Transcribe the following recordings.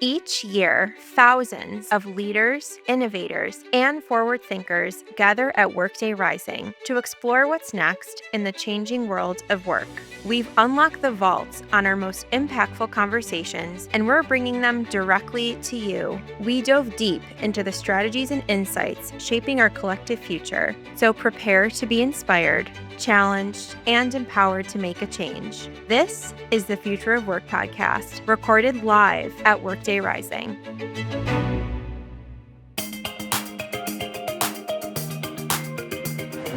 Each year, thousands of leaders, innovators, and forward thinkers gather at Workday Rising to explore what's next in the changing world of work. We've unlocked the vaults on our most impactful conversations, and we're bringing them directly to you. We dove deep into the strategies and insights shaping our collective future, so prepare to be inspired, challenged, and empowered to make a change. This is the Future of Work podcast, recorded live at Workday Rising.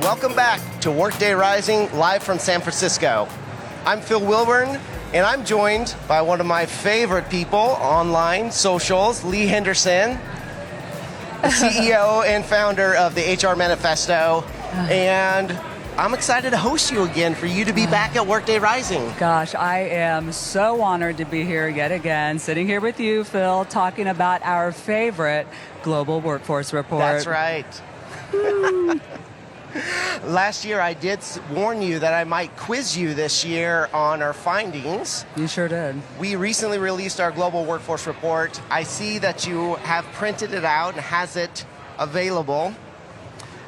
Welcome back to Workday Rising, live from San Francisco. I'm Phil Willburn, and I'm joined by one of my favorite people online, socials, Leigh Henderson, the CEO and founder of the HRManifesto, and I'm excited to host you again, for you to be back at Workday Rising. Gosh, I am so honored to be here yet again, sitting here with you, Phil, talking about our favorite global workforce report. That's right. Last year I did warn you that I might quiz you this year on our findings. You sure did. We recently released our global workforce report. I see that you have printed it out and has it available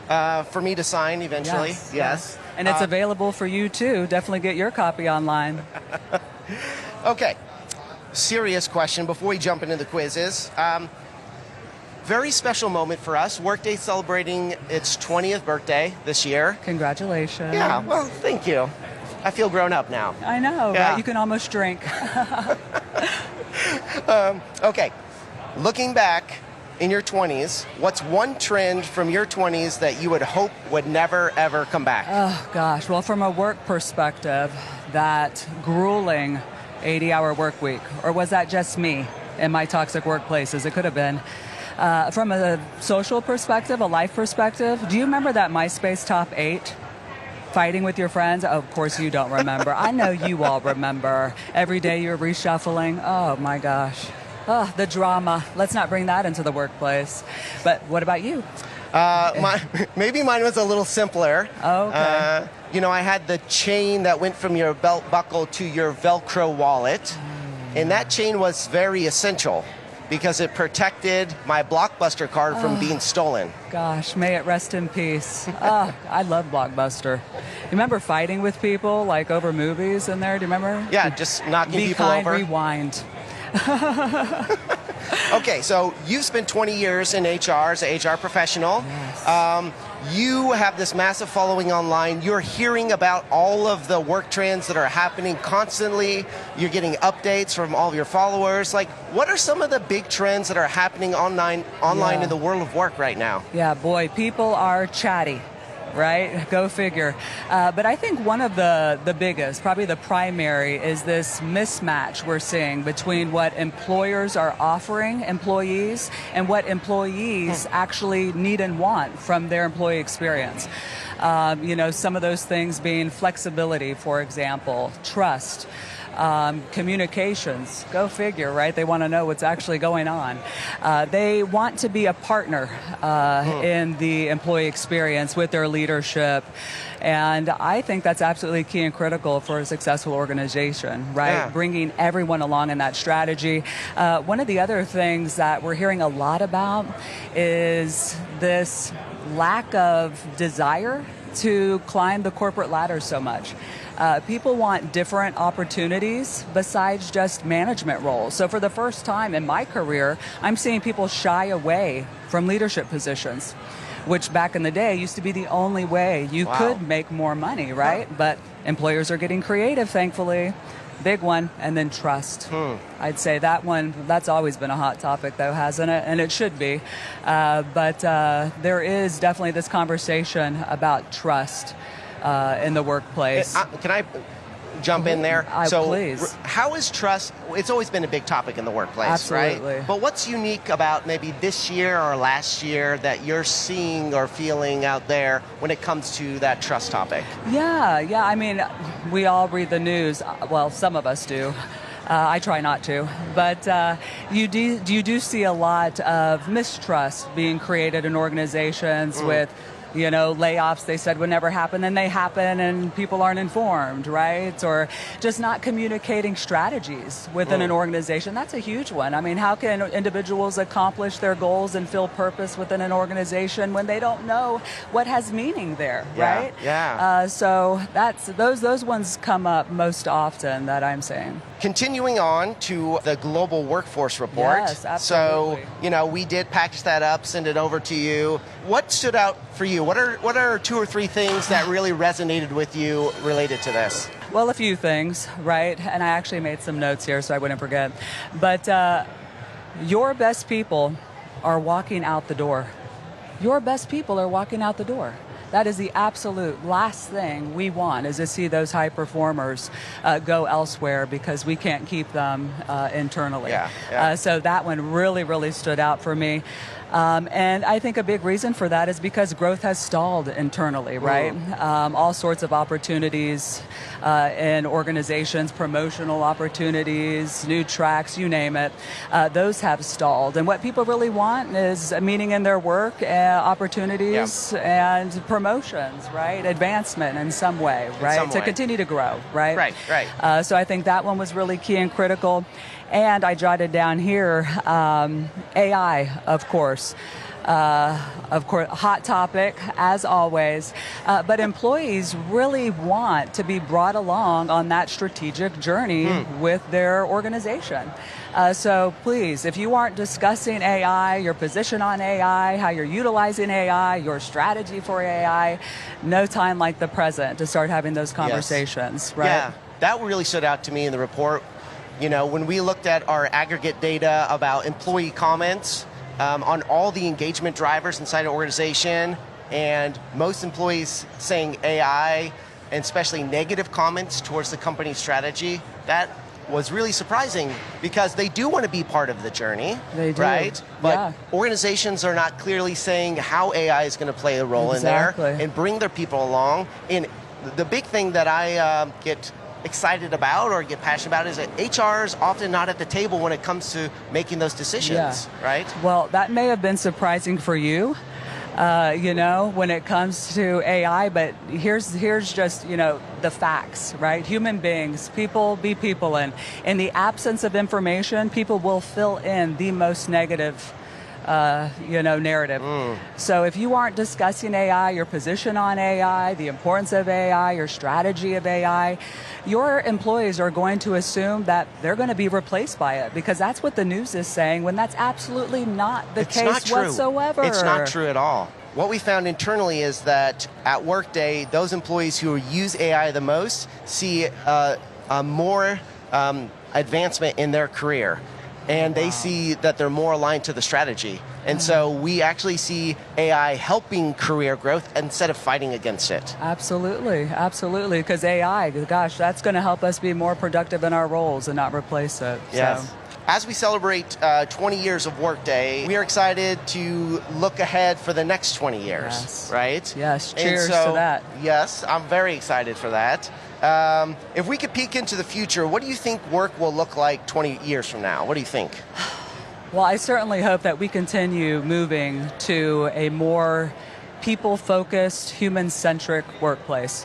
for me to sign eventually. Yes. And it's available for you too. Definitely get your copy online. Okay. Serious question before we jump into the quizzes. Very special moment for us. Workday celebrating its 20th birthday this year. Congratulations. Yeah, well, thank you. I feel grown up now. I know, yeah. Right? You can almost drink. Okay. Looking back in your 20s, what's one trend from your 20s that you would hope would never, ever come back? Oh, gosh. Well, from a work perspective, that grueling 80-hour work week, or was that just me in my toxic workplaces? It could have been. From a social perspective, a life perspective, do you remember that MySpace top 8? Fighting with your friends? Oh, of course you don't remember. I know you all remember. Every day you're reshuffling. Oh, my gosh. Oh, the drama. Let's not bring that into the workplace. But what about you? Maybe mine was a little simpler. Oh, okay. I had the chain that went from your belt buckle to your Velcro wallet. And that chain was very essential because it protected my Blockbuster card from being stolen. Gosh, may it rest in peace. I love Blockbuster. You remember fighting with people, like over movies in there? Do you remember? Yeah, just knocking Be people kind, over. Rewind. Okay, so you've spent 20 years in HR as an HR professional. Yes. You have this massive following online. You're hearing about all of the work trends that are happening constantly. You're getting updates from all of your followers. Like, what are some of the big trends that are happening online in the world of work right now? Yeah, boy, people are chatty. Right? Go figure. But I think one of the biggest, probably the primary, is this mismatch we're seeing between what employers are offering employees and what employees actually need and want from their employee experience. Some of those things being flexibility, for example, trust, communications. Go figure, right? They want to know what's actually going on. They want to be a partner in the employee experience with their leadership. And I think that's absolutely key and critical for a successful organization, right? Yeah. Bringing everyone along in that strategy. One of the other things that we're hearing a lot about is this lack of desire to climb the corporate ladder so much. People want different opportunities besides just management roles. So for the first time in my career, I'm seeing people shy away from leadership positions, which back in the day used to be the only way you could make more money, right? But employers are getting creative, thankfully. Big one, and then trust. I'd say that one, that's always been a hot topic though, hasn't it? And it should be. But there is definitely this conversation about trust in the workplace. Can I jump in there? Please. How is trust? It's always been a big topic in the workplace, Absolutely. Right? But what's unique about maybe this year or last year that you're seeing or feeling out there when it comes to that trust topic? Yeah. I mean, we all read the news. Well, some of us do. I try not to, but you do see a lot of mistrust being created in organizations with layoffs they said would never happen, then they happen and people aren't informed, right? Or just not communicating strategies within an organization. That's a huge one. I mean, how can individuals accomplish their goals and feel purpose within an organization when they don't know what has meaning there, right? Yeah. So those ones come up most often that I'm saying. Continuing on to the Global Workforce Report. Yes, absolutely. So, we did package that up, send it over to you. What stood out for you? What are 2 or 3 things that really resonated with you related to this? Well, a few things, right? And I actually made some notes here so I wouldn't forget. But your best people are walking out the door. Your best people are walking out the door. That is the absolute last thing we want, is to see those high performers go elsewhere because we can't keep them internally. Yeah. So that one really, really stood out for me. And I think a big reason for that is because growth has stalled internally, right? All sorts of opportunities in organizations, promotional opportunities, new tracks, you name it, those have stalled. And what people really want is meaning in their work, opportunities, and promotions, right? Advancement in some way, right? To continue to grow, right? Right. So I think that one was really key and critical. And I jotted down here, AI, of course, hot topic, as always. But employees really want to be brought along on that strategic journey with their organization. So please, if you aren't discussing AI, your position on AI, how you're utilizing AI, your strategy for AI, no time like the present to start having those conversations, right? Yeah, that really stood out to me in the report. When we looked at our aggregate data about employee comments on all the engagement drivers inside an organization, and most employees saying AI, and especially negative comments towards the company's strategy, that was really surprising because they do want to be part of the journey, they do. Right? But organizations are not clearly saying how AI is going to play a role in there and bring their people along. And the big thing that I get excited about or get passionate about is that HR is often not at the table when it comes to making those decisions, right? Well, that may have been surprising for you, when it comes to AI, but here's just, the facts, right? Human beings, people be people, and in the absence of information, people will fill in the most negative narrative. So if you aren't discussing AI, your position on AI, the importance of AI, your strategy of AI, your employees are going to assume that they're going to be replaced by it because that's what the news is saying, when that's absolutely not the case whatsoever. It's not true at all. What we found internally is that at Workday, those employees who use AI the most see more advancement in their career. And they see that they're more aligned to the strategy. And so we actually see AI helping career growth instead of fighting against it. Absolutely, because AI, gosh, that's going to help us be more productive in our roles and not replace it. Yes. So. As we celebrate 20 years of Workday, we are excited to look ahead for the next 20 years, right? Yes, cheers to that. Yes, I'm very excited for that. If we could peek into the future, what do you think work will look like 20 years from now? What do you think? Well, I certainly hope that we continue moving to a more people-focused, human-centric workplace.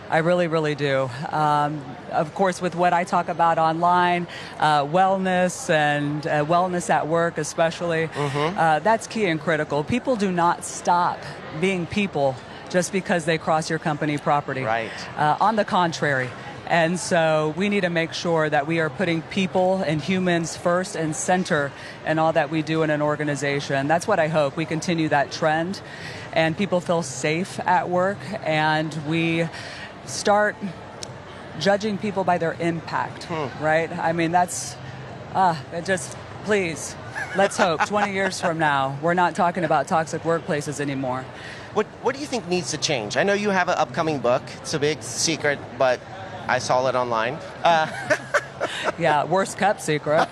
I really, really do. Of course, with what I talk about online, wellness and wellness at work especially, that's key and critical. People do not stop being people just because they cross your company property. Right. On the contrary. And so we need to make sure that we are putting people and humans first and center in all that we do in an organization. That's what I hope. We continue that trend and people feel safe at work and we start judging people by their impact, right? I mean, that's, please, let's hope 20 years from now, we're not talking about toxic workplaces anymore. What do you think needs to change? I know you have an upcoming book. It's a big secret, but I saw it online. Yeah, worst kept secret.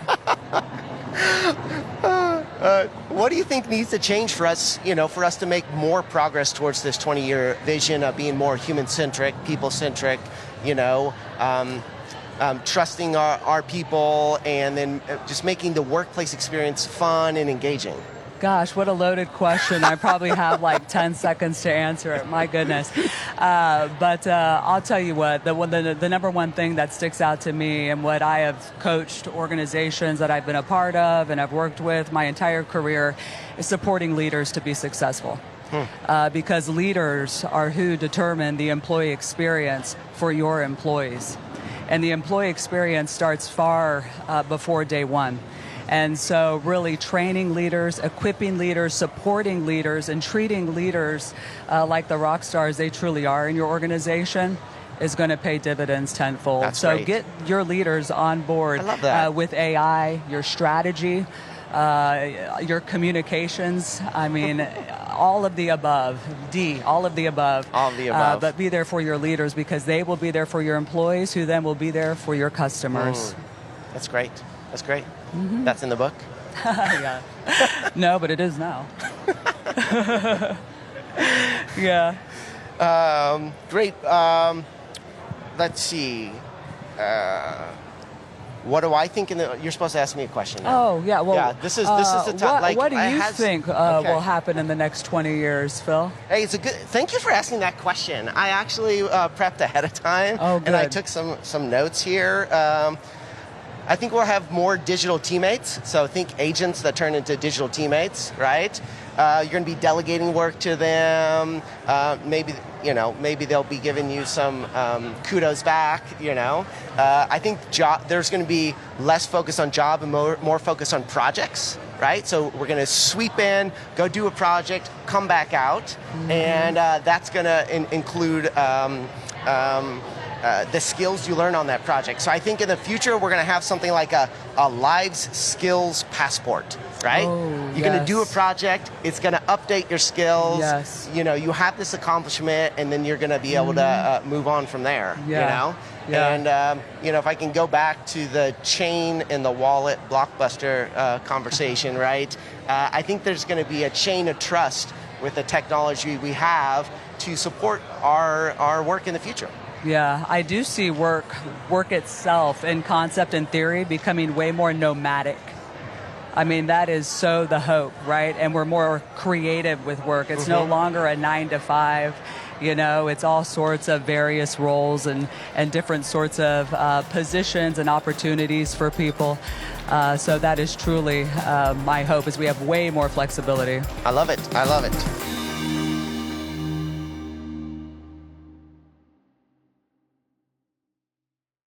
What do you think needs to change for us, for us to make more progress towards this 20-year vision of being more human-centric, people-centric, trusting our people, and then just making the workplace experience fun and engaging? Gosh, what a loaded question. I probably have like 10 seconds to answer it. My goodness. But I'll tell you what, the number one thing that sticks out to me and what I have coached organizations that I've been a part of and I've worked with my entire career is supporting leaders to be successful. Because leaders are who determine the employee experience for your employees. And the employee experience starts far before day one. And so really training leaders, equipping leaders, supporting leaders, and treating leaders like the rock stars they truly are in your organization is going to pay dividends tenfold. That's so great. Get your leaders on board I love that. With AI, your strategy, your communications. I mean, all of the above. All of the above. All of the above. But be there for your leaders because they will be there for your employees who then will be there for your customers. That's great. That's great. That's in the book? Yeah. No, but it is now. Yeah. Great. Let's see. What do I think? You're supposed to ask me a question now. Oh, yeah. Well, yeah, this is the time. What do you think will happen in the next 20 years, Phil? Hey, it's a good. Thank you for asking that question. I actually prepped ahead of time, and I took some notes here. I think we'll have more digital teammates. So think agents that turn into digital teammates, right? You're going to be delegating work to them. Maybe they'll be giving you some kudos back. I think there's going to be less focus on job and more focus on projects, right? So we're going to sweep in, go do a project, come back out, and that's going to include the skills you learn on that project. So I think in the future we're going to have something like a lives skills passport, right? You're going to do a project, it's going to update your skills. Yes. You have this accomplishment, and then you're going to be able to move on from there. Yeah. And if I can go back to the chain and the wallet blockbuster conversation, right? I think there's going to be a chain of trust with the technology we have to support our work in the future. Yeah, I do see work itself in concept and theory becoming way more nomadic. I mean, that is so the hope, right? And we're more creative with work. It's no longer a 9 to 5. It's all sorts of various roles and different sorts of positions and opportunities for people. So that is truly my hope, is we have way more flexibility. I love it.